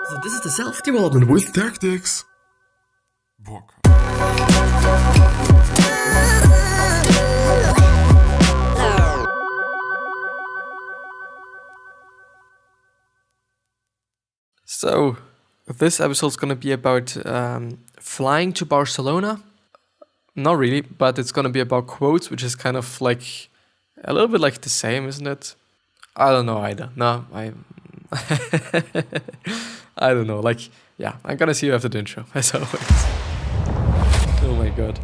So this is the self-development with tactics. Book. So, this episode is going to be about flying to Barcelona. Not really, but it's going to be about quotes, which is kind of like a little bit like the same, isn't it? I don't know either. No, I don't know. Like, yeah, I'm going to see you after the intro, as always. Oh my god.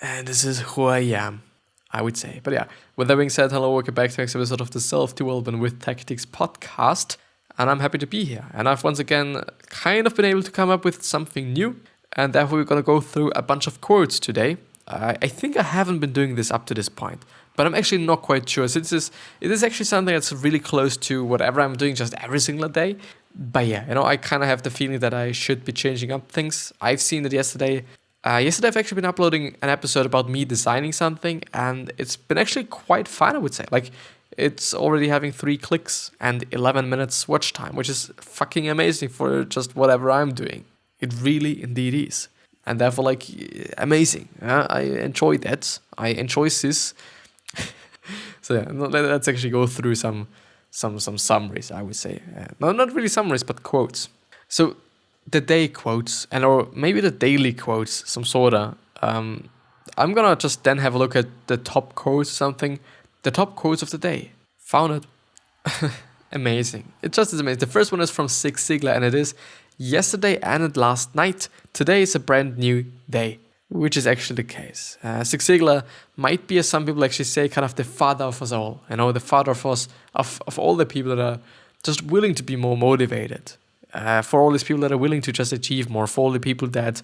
And this is who I am, I would say. But yeah, with that being said, hello, welcome back to the next episode of the Self-Development with Tactics podcast. And I'm happy to be here. And I've once again kind of been able to come up with something new. And therefore we're going to go through a bunch of quotes today. I think I haven't been doing this up to this point. But I'm actually not quite sure. Since it is actually something that's really close to whatever I'm doing just every single day. But yeah, I kind of have the feeling that I should be changing up things. I've seen it yesterday. Yesterday I've actually been uploading an episode about me designing something. And it's been actually quite fun, I would say. Like, it's already having 3 clicks and 11 minutes watch time, which is fucking amazing for just whatever I'm doing. It really indeed is. And therefore, like, amazing. I enjoy that. I enjoy this. So yeah, let's actually go through some summaries, I would say. No, not really summaries, but quotes. So the day quotes, or maybe the daily quotes, some sorta. I'm gonna just then have a look at the top quotes or something. The top quotes of the day. Found it. Amazing. It just is amazing. The first one is from Zig Ziglar, and it is, yesterday ended last night. Today is a brand new day. Which is actually the case. Zig Ziglar might be, as some people actually say, kind of the father of us all. The father of us, of all the people that are just willing to be more motivated. For all these people that are willing to just achieve more. For all the people that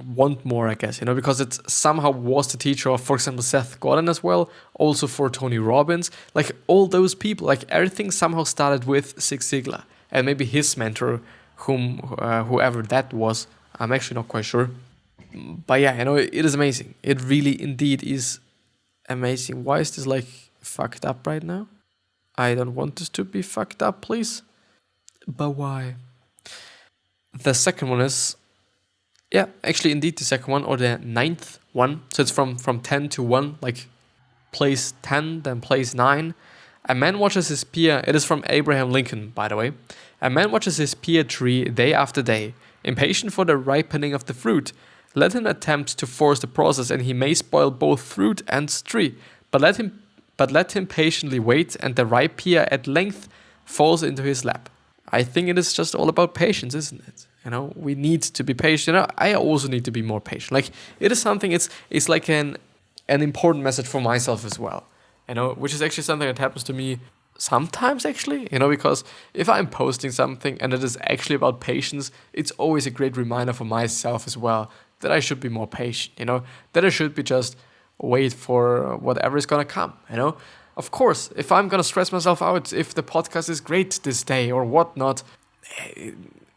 want more, I guess, because it somehow was the teacher of, for example, Seth Godin as well, also for Tony Robbins, like all those people, like everything somehow started with Zig Ziglar, and maybe his mentor, whoever that was, I'm actually not quite sure, but yeah, it is amazing. It really indeed is amazing. Why is this like fucked up right now? I don't want this to be fucked up, please. But why? The second one is, yeah, actually, indeed, the second one, or the 9th one. So it's from 10 to 1, like place 10, then place 9. A man watches his pear. It is from Abraham Lincoln, by the way. A man watches his pear tree day after day, impatient for the ripening of the fruit. Let him attempt to force the process, and he may spoil both fruit and tree. But let him patiently wait, and the ripe pear at length falls into his lap. I think it is just all about patience, isn't it? We need to be patient. I also need to be more patient. Like, it is something, it's like an important message for myself as well. Which is actually something that happens to me sometimes, actually. Because if I'm posting something and it is actually about patience, it's always a great reminder for myself as well that I should be more patient, that I should be just wait for whatever is gonna come, Of course, if I'm gonna stress myself out, if the podcast is great this day or whatnot,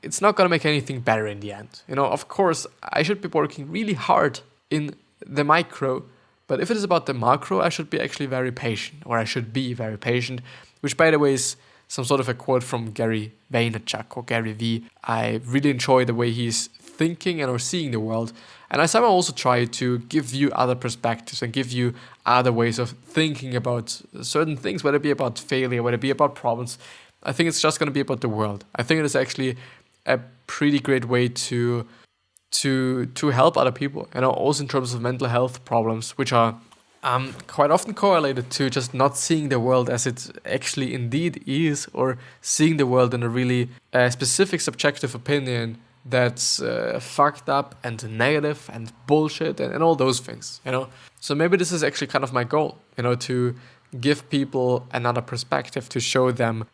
it's not gonna make anything better in the end. Of course, I should be working really hard in the micro, but if it is about the macro, I should be actually very patient, or I should be very patient, which, by the way, is some sort of a quote from Gary Vaynerchuk or Gary V. I really enjoy the way he's thinking and or seeing the world, and I somehow also try to give you other perspectives and give you other ways of thinking about certain things, whether it be about failure, whether it be about problems. I think it's just going to be about the world. I think it is actually a pretty great way to help other people, also in terms of mental health problems, which are quite often correlated to just not seeing the world as it actually indeed is, or seeing the world in a really specific subjective opinion that's fucked up and negative and bullshit and all those things, So maybe this is actually kind of my goal, to give people another perspective, to show them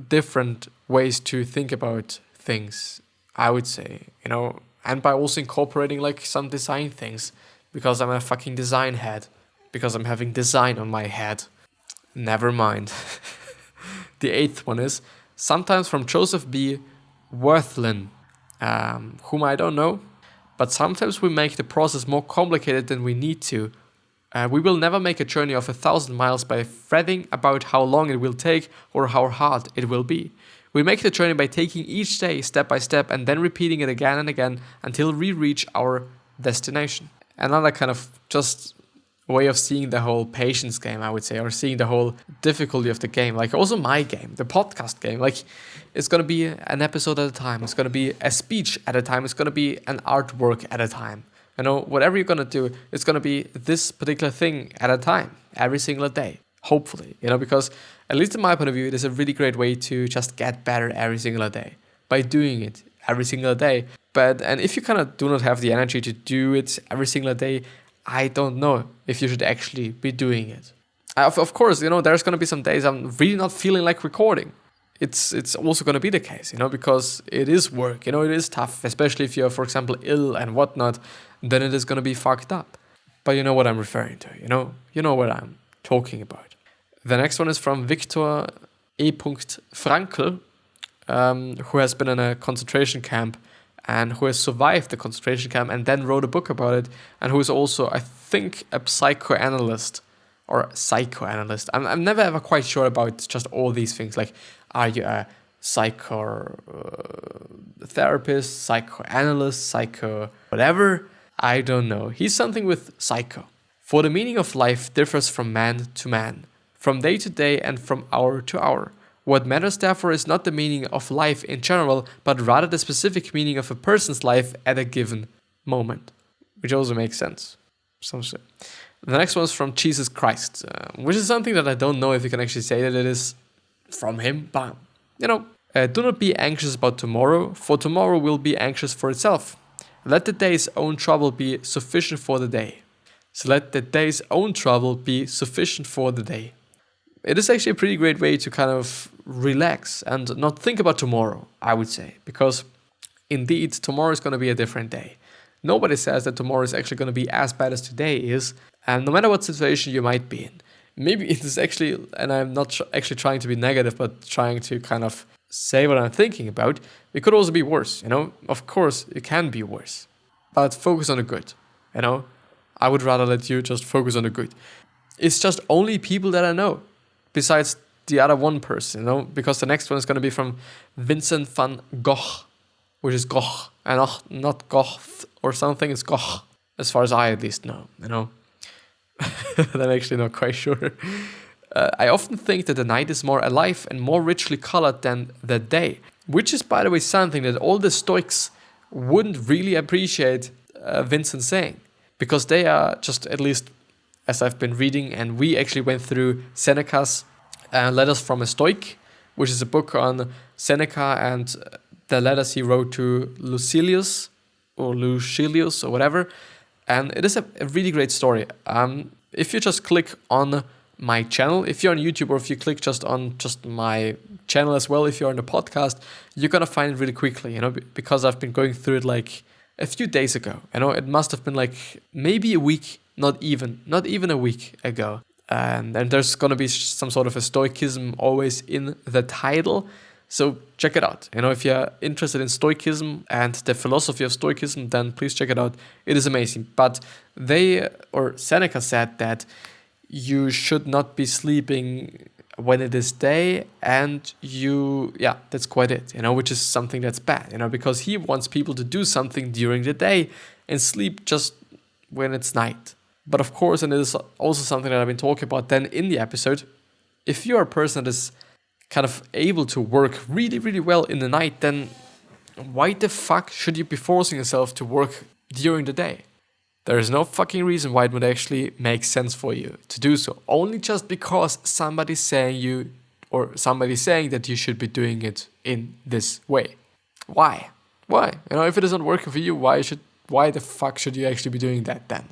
different ways to think about things, I would say, and by also incorporating like some design things, because I'm a fucking design head, because I'm having design on my head. Never mind. The 8th one is, sometimes from Joseph B. Worthlin, whom I don't know, but sometimes we make the process more complicated than we need to. We will never make a journey of 1,000 miles by fretting about how long it will take or how hard it will be. We make the journey by taking each day step by step and then repeating it again and again until we reach our destination. Another kind of just way of seeing the whole patience game, I would say, or seeing the whole difficulty of the game. Like also my game, the podcast game. Like it's going to be an episode at a time. It's going to be a speech at a time. It's going to be an artwork at a time. Whatever you're going to do, it's going to be this particular thing at a time, every single day. Hopefully, because at least in my point of view, it is a really great way to just get better every single day by doing it every single day. And if you kind of do not have the energy to do it every single day, I don't know if you should actually be doing it. Of course, there's going to be some days I'm really not feeling like recording. It's also going to be the case, because it is work, it is tough, especially if you're, for example, ill and whatnot, then it is going to be fucked up. But you know what I'm referring to, you know what I'm talking about. The next one is from Viktor E. Frankl, who has been in a concentration camp and who has survived the concentration camp and then wrote a book about it, and who is also, I think, a psychoanalyst. I'm never ever quite sure about just all these things. Like, are you a psychotherapist, psychoanalyst, psycho whatever? I don't know. He's something with psycho. For the meaning of life differs from man to man, from day to day and from hour to hour. What matters, therefore, is not the meaning of life in general, but rather the specific meaning of a person's life at a given moment. Which also makes sense. The next one is from Jesus Christ, which is something that I don't know if you can actually say that it is from him, but, do not be anxious about tomorrow, for tomorrow will be anxious for itself. Let the day's own trouble be sufficient for the day. So let the day's own trouble be sufficient for the day. It is actually a pretty great way to kind of relax and not think about tomorrow, I would say. Because indeed, tomorrow is going to be a different day. Nobody says that tomorrow is actually going to be as bad as today is. And no matter what situation you might be in. Maybe it is actually, and I'm not actually trying to be negative, but trying to kind of say what I'm thinking about. It could also be worse, Of course, it can be worse. But focus on the good, I would rather let you just focus on the good. It's just only people that I know. Besides the other one person, because the next one is going to be from Vincent van Gogh, which is Gogh, and not Goth or something, it's Gogh, as far as I at least know, I'm actually not quite sure. I often think that the night is more alive and more richly colored than the day, which is, by the way, something that all the Stoics wouldn't really appreciate Vincent saying, because they are just, at least as I've been reading, and we actually went through Seneca's Letters from a Stoic, which is a book on Seneca and the letters he wrote to Lucilius or whatever. And it is a really great story. If you just click on my channel, if you're on YouTube, or if you click just on my channel as well, if you're on the podcast, you're going to find it really quickly, because I've been going through it like a few days ago. It must have been like maybe a week, not even a week ago. And there's going to be some sort of a stoicism always in the title. So check it out. If you're interested in stoicism and the philosophy of stoicism, then please check it out. It is amazing. But Seneca said that you should not be sleeping when it is day, and that's quite it, which is something that's bad, because he wants people to do something during the day and sleep just when it's night. But of course, and it is also something that I've been talking about then in the episode, if you're a person that is kind of able to work really, really well in the night, then why the fuck should you be forcing yourself to work during the day? There is no fucking reason why it would actually make sense for you to do so. Only just because somebody's saying that you should be doing it in this way. Why? If it isn't working for you, why the fuck should you actually be doing that then?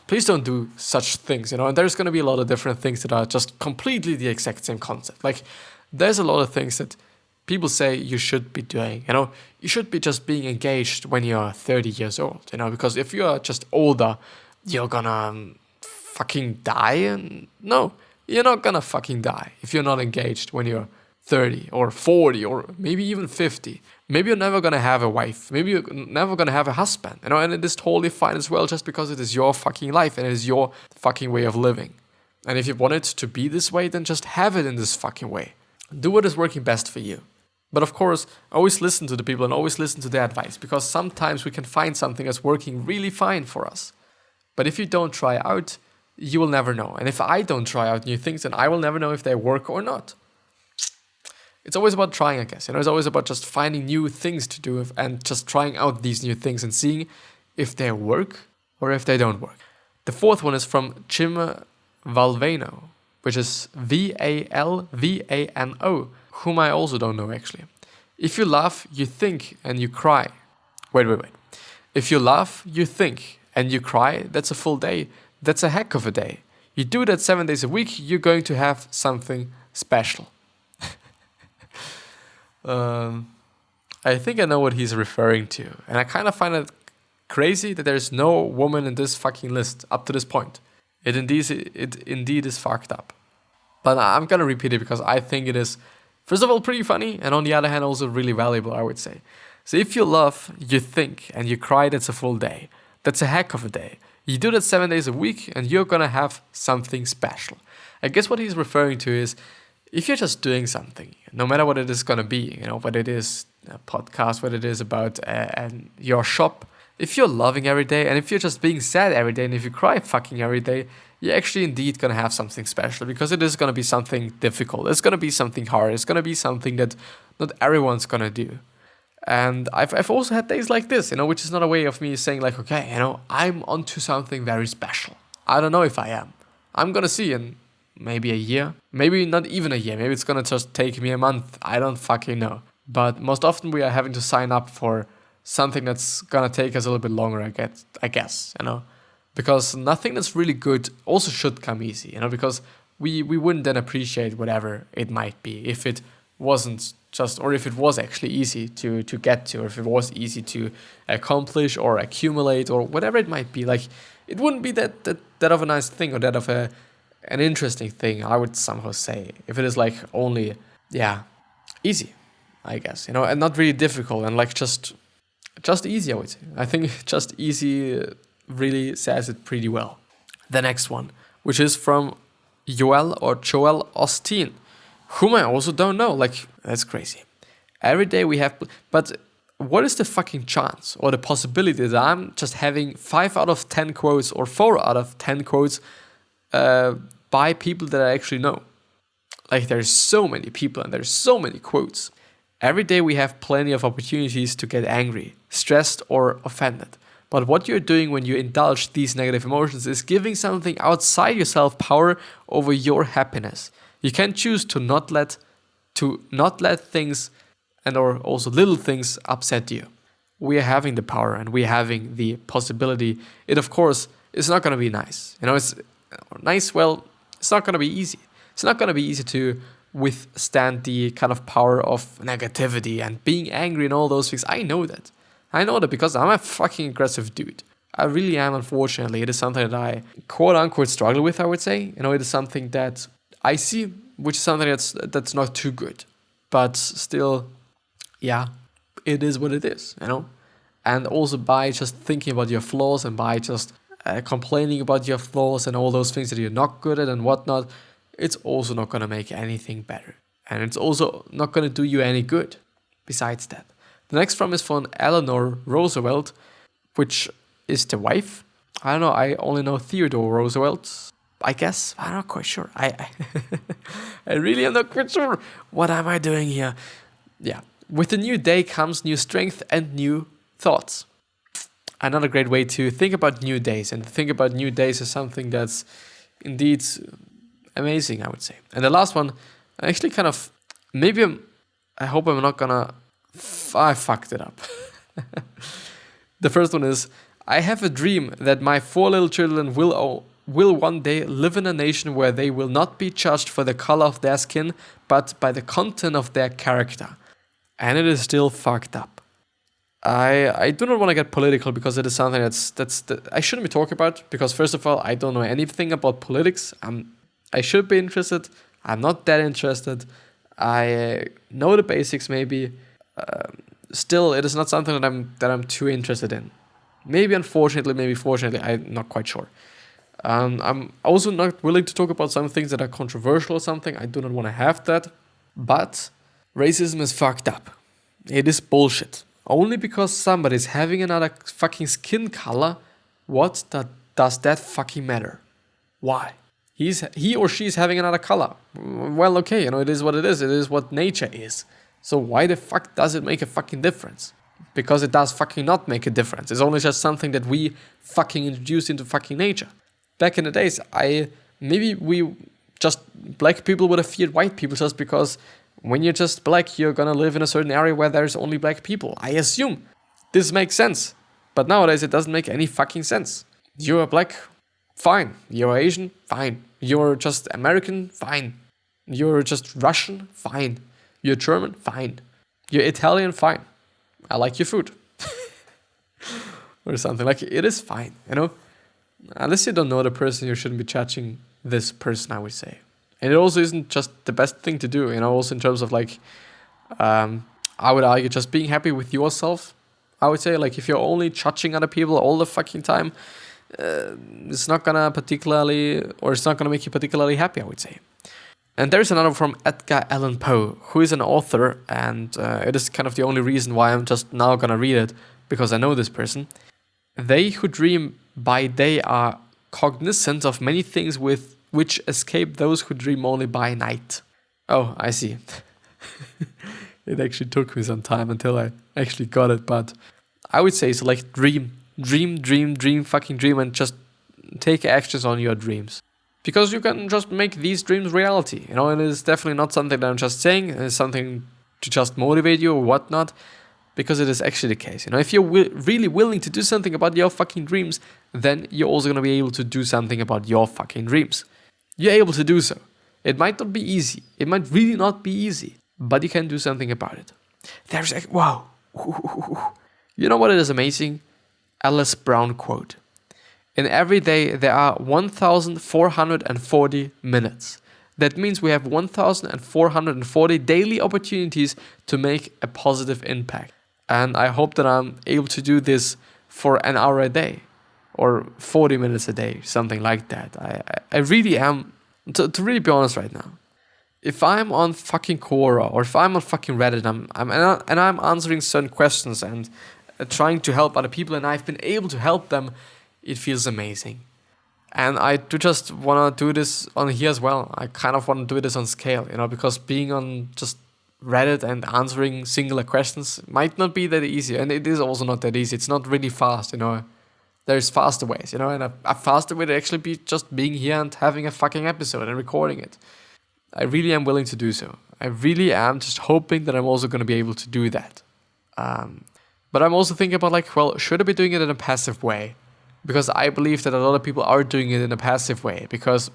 Please don't do such things, and there's going to be a lot of different things that are just completely the exact same concept. Like, there's a lot of things that people say you should be doing, you should be just being engaged when you're 30 years old, because if you're just older, you're gonna fucking die. And no, you're not gonna fucking die if you're not engaged when you're 30 or 40 or maybe even 50. Maybe you're never gonna have a wife. Maybe you're never gonna have a husband, and it is totally fine as well, just because it is your fucking life and it is your fucking way of living. And if you want it to be this way, then just have it in this fucking way. Do what is working best for you. But of course, always listen to the people and always listen to their advice, because sometimes we can find something that's working really fine for us. But if you don't try out, you will never know. And if I don't try out new things, then I will never know if they work or not. It's always about trying, I guess. It's always about just finding new things to do and just trying out these new things and seeing if they work or if they don't work. The fourth one is from Jim Valvano, which is Valvano, whom I also don't know actually. If you laugh, you think and you cry. Wait. If you laugh, you think and you cry, that's a full day. That's a heck of a day. You do that 7 days a week, you're going to have something special. I think I know what he's referring to. And I kind of find it crazy that there's no woman in this fucking list up to this point. It indeed is fucked up. But I'm gonna repeat it because I think it is, first of all, pretty funny, and on the other hand, also really valuable, I would say. So if you laugh, you think, and you cry, that's a full day. That's a heck of a day. You do that 7 days a week, and you're gonna have something special. I guess what he's referring to is, if you're just doing something, no matter what it is gonna be, whether it is a podcast, whether it is about your shop, if you're loving every day, and if you're just being sad every day, and if you cry fucking every day, you're actually indeed gonna have something special, because it is gonna be something difficult. It's gonna be something hard. It's gonna be something that not everyone's gonna do. And I've also had days like this, which is not a way of me saying like, okay, I'm onto something very special. I don't know if I am. I'm gonna see in maybe a year, maybe not even a year. Maybe it's gonna just take me a month. I don't fucking know. But most often we are having to sign up for something that's gonna take us a little bit longer, I guess, because nothing that's really good also should come easy, because we wouldn't then appreciate whatever it might be if it wasn't just, or if it was actually easy to get to, or if it was easy to accomplish or accumulate or whatever it might be. Like, it wouldn't be that of a nice thing or that of an interesting thing, I would somehow say, if it is like only, easy, I guess, and not really difficult, and like just easy, I would say. I think just easy really says it pretty well. The next one, which is from Joel Osteen, whom I also don't know. Like, that's crazy. Every day we have, but what is the fucking chance or the possibility that I'm just having 5 out of 10 quotes or 4 out of 10 quotes by people that I actually know? Like, there's so many people and there's so many quotes. Every day we have plenty of opportunities to get angry, stressed, or offended. But what you're doing when you indulge these negative emotions is giving something outside yourself power over your happiness. You can choose to not let things and or also little things upset you. We are having the power and we are having the possibility. It, of course, is not going to be nice. It's nice. Well, it's not going to be easy. It's not going to be easy to withstand the kind of power of negativity and being angry and all those things. I know that because I'm a fucking aggressive dude. I really am, unfortunately. It is something that I, quote unquote, struggle with, I would say. It is something that I see, which is something that's not too good. But still, it is what it is, And also by just thinking about your flaws and by just complaining about your flaws and all those things that you're not good at and whatnot, it's also not going to make anything better. And it's also not going to do you any good besides that. The next one is from Eleanor Roosevelt, which is the wife. I don't know, I only know Theodore Roosevelt, I guess. I'm not quite sure. I really am not quite sure. What am I doing here? Yeah. With the new day comes new strength and new thoughts. Another great way to think about new days. And to think about new days is something that's indeed amazing, I would say. And the last one, actually kind of, I hope I'm not gonna, I fucked it up. The first one is, I have a dream that my 4 little children will one day live in a nation where they will not be judged for the color of their skin, but by the content of their character. And it is still fucked up. I do not want to get political because it is something I shouldn't be talking about, because first of all, I don't know anything about politics. I should be interested. I'm not that interested. I know the basics maybe. Still, it is not something that I'm too interested in. Maybe unfortunately, maybe fortunately, I'm not quite sure. I'm also not willing to talk about some things that are controversial or something. I do not want to have that. But Racism is fucked up. It is bullshit. Only because somebody's having another fucking skin color, does that fucking matter? Why? He or she is having another color. Well, okay, it is what it is. It is what nature is. So why the fuck does it make a fucking difference? Because it does fucking not make a difference. It's only just something that we fucking introduced into fucking nature. Back in the days, black people would have feared white people just because when you're just black, you're gonna live in a certain area where there's only black people. I assume. This makes sense. But nowadays, it doesn't make any fucking sense. You're black, fine. You're Asian, fine. You're just American, fine. You're just Russian, fine. You're German, fine. You're Italian, fine. I like your food. Or something. Like, it is fine, Unless you don't know the person, you shouldn't be judging this person, I would say. And it also isn't just the best thing to do, also in terms of I would argue just being happy with yourself. I would say, if you're only judging other people all the fucking time, it's not gonna make you particularly happy, I would say. And there's another from Edgar Allan Poe, who is an author, and it is kind of the only reason why I'm just now gonna read it, because I know this person. They who dream by day are cognizant of many things which escape those who dream only by night. Oh, I see. It actually took me some time until I actually got it, but I would say so, dream, fucking dream, and just take actions on your dreams. Because you can just make these dreams reality, and it is definitely not something that I'm just saying, it's something to just motivate you or whatnot, because it is actually the case. If you're really willing to do something about your fucking dreams, then you're also going to be able to do something about your fucking dreams. You're able to do so. It might not be easy. It might really not be easy, but you can do something about it. Wow. You know what is amazing? Alice Brown quote. In every day, there are 1,440 minutes. That means we have 1,440 daily opportunities to make a positive impact. And I hope that I'm able to do this for an hour a day or 40 minutes a day, something like that. I really am, to really be honest right now. If I'm on fucking Quora or if I'm on fucking Reddit and I'm answering certain questions and trying to help other people and I've been able to help them, it feels amazing. And I do just want to do this on here as well. I kind of want to do this on scale, because being on just Reddit and answering singular questions might not be that easy. And it is also not that easy. It's not really fast, There's faster ways, and a faster way to actually be just being here and having a fucking episode and recording it. I really am willing to do so. I really am just hoping that I'm also going to be able to do that. But I'm also thinking about should I be doing it in a passive way? Because I believe that a lot of people are doing it in a passive way. Because,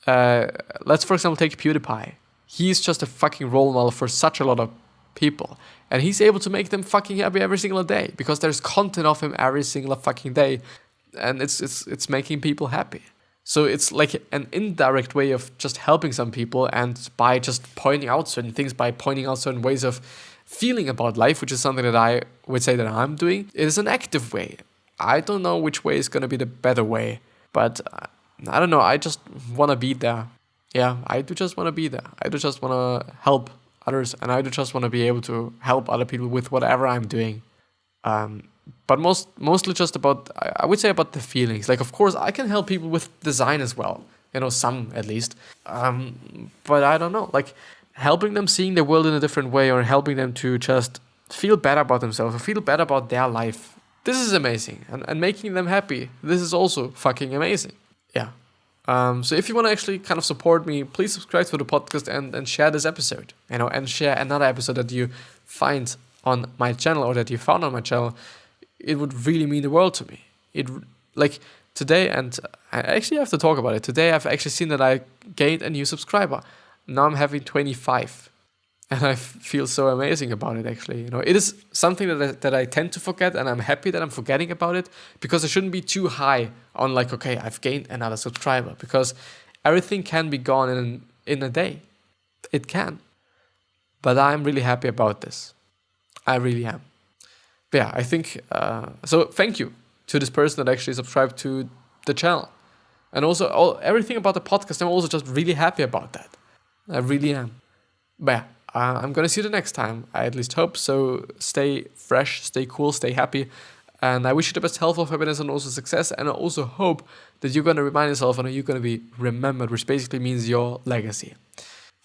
let's for example take PewDiePie. He's just a fucking role model for such a lot of people. And he's able to make them fucking happy every single day. Because there's content of him every single fucking day. And it's making people happy. So it's like an indirect way of just helping some people. And by just pointing out certain things, by pointing out certain ways of feeling about life, which is something that I would say that I'm doing, it is an active way. I don't know which way is going to be the better way, but I don't know. I just want to be there. Yeah, I do just want to be there. I do just want to help others, and I do just want to be able to help other people with whatever I'm doing. But mostly just about, I would say about the feelings. Of course, I can help people with design as well. Some at least. But I don't know. Helping them seeing the world in a different way or helping them to just feel better about themselves or feel better about their life. This is amazing. And making them happy, this is also fucking amazing. Yeah. So if you want to actually kind of support me, please subscribe to the podcast and share this episode. And share another episode that you find on my channel or that you found on my channel. It would really mean the world to me. Today, and I actually have to talk about it. Today I've actually seen that I gained a new subscriber. Now I'm having 25. And I feel so amazing about it, actually. It is something that I tend to forget, and I'm happy that I'm forgetting about it, because I shouldn't be too high on okay, I've gained another subscriber, because everything can be gone in a day. It can. But I'm really happy about this. I really am. But yeah, I think, so thank you to this person that actually subscribed to the channel. And also everything about the podcast, I'm also just really happy about that. I really am. But yeah, I'm gonna see you the next time. I at least hope so. Stay fresh, stay cool, stay happy. And I wish you the best health, happiness, and also success. And I also hope that you're gonna remind yourself and you're gonna be remembered, which basically means your legacy.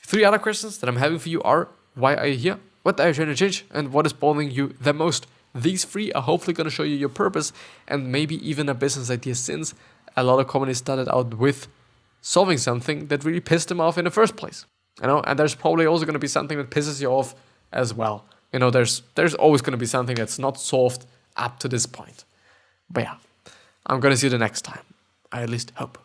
3 other questions that I'm having for you are: why are you here? What are you trying to change? And what is bothering you the most? These 3 are hopefully going to show you your purpose and maybe even a business idea, since a lot of companies started out with solving something that really pissed them off in the first place. And there's probably also going to be something that pisses you off as well. There's always going to be something that's not solved up to this point. But yeah, I'm going to see you the next time. I at least hope.